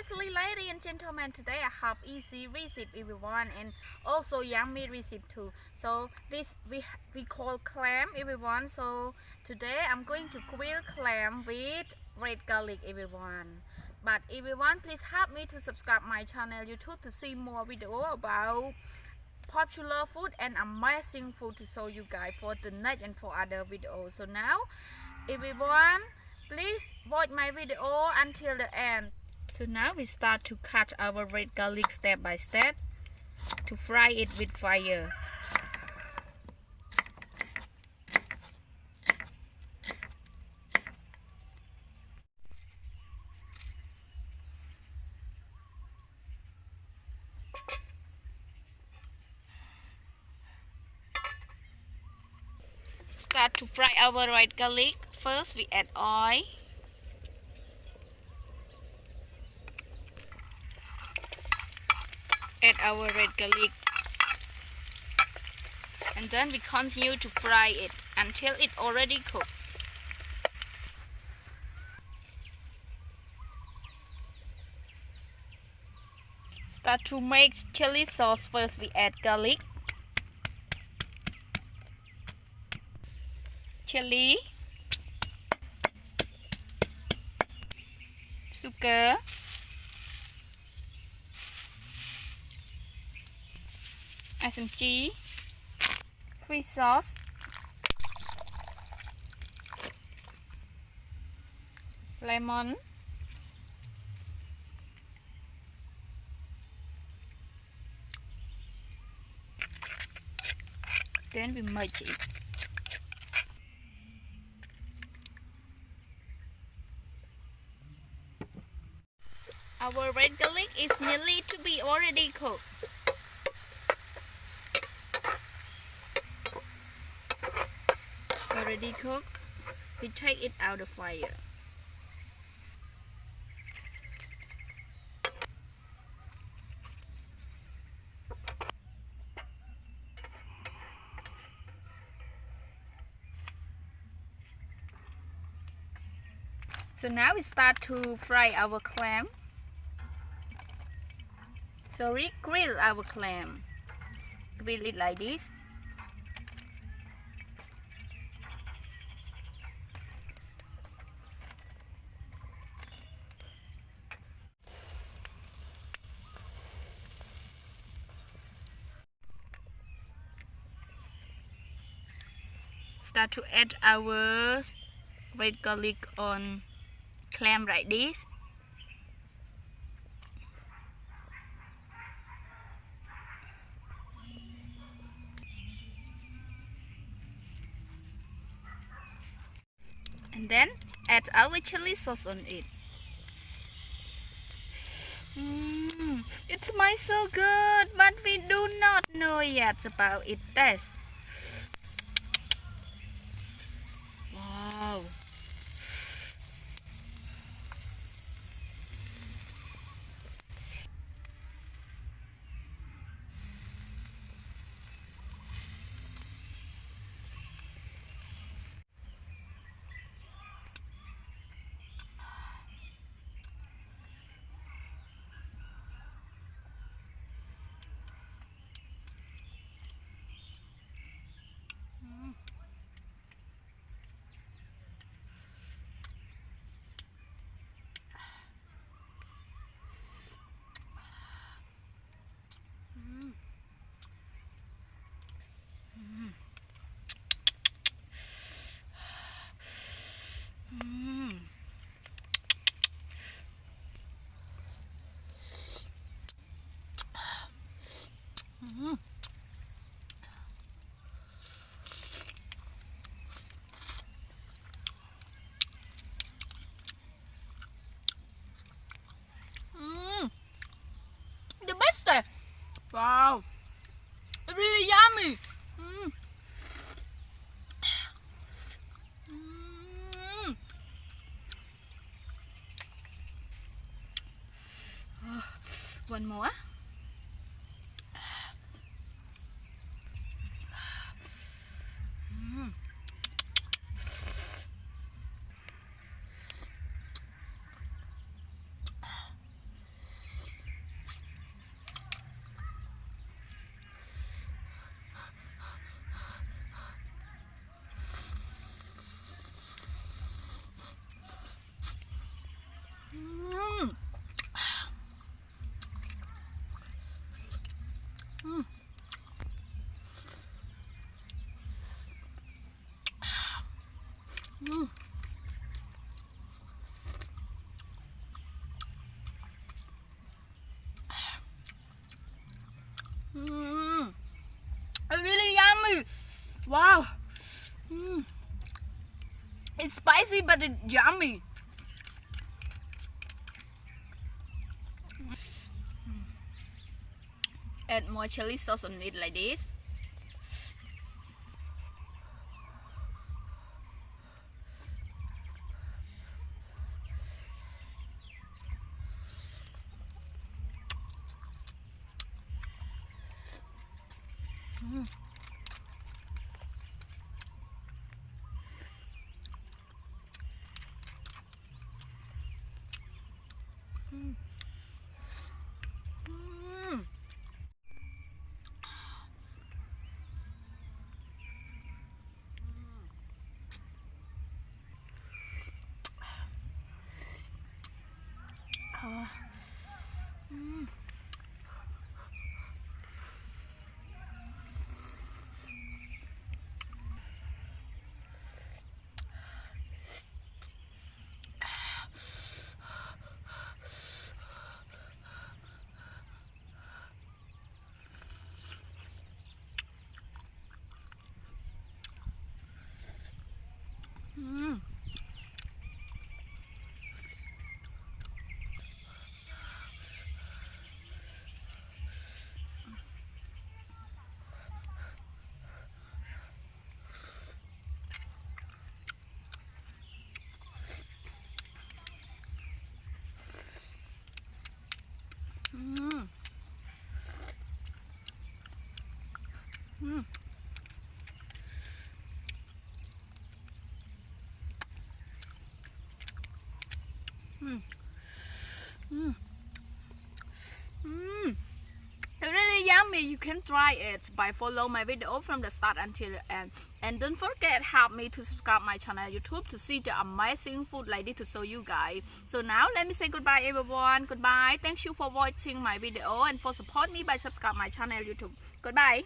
Seriously, ladies and gentlemen, today I have easy recipe everyone, and also yummy recipe too. So this we call clam everyone. So today I'm going to grill clam with red garlic everyone. But everyone, please help me to subscribe my channel YouTube to see more video about popular food and amazing food to show you guys for the next and for other videos. So now everyone, please watch my video until the end. So now we start to cut our red garlic step by step to fry it with fire. Start to fry our red garlic. First we add oil. Add our red garlic. And then we continue to fry it until it already cooked. Start to make chili sauce. First we add garlic, chili, sugar, SMG, fish sauce, lemon, then we merge it. Our red garlic is nearly to be already cooked. Already cooked, we take it out of fire. So now we start to fry our clam. Sorry, grill our clam. Grill it like this. Start to add our red garlic on clam like this. And then add our chili sauce on it. It smells so good, but we do not know yet about its taste. Wow. The best! Wow! It's really yummy! One more. Mm. Mm. It's really yummy. Wow. Mm. It's spicy but it's yummy. Add more chili sauce on it like this. Mm. Mm. Mm. Mm. Mm. Mm. Mm. Mm. Mm. Mm. It's really yummy. You can try it by follow my video from the start until the end. And don't forget help me to subscribe my channel YouTube to see the amazing food like this to show you guys. So now let me say goodbye everyone. Goodbye. Thank you for watching my video and for support me by subscribe my channel YouTube. Goodbye.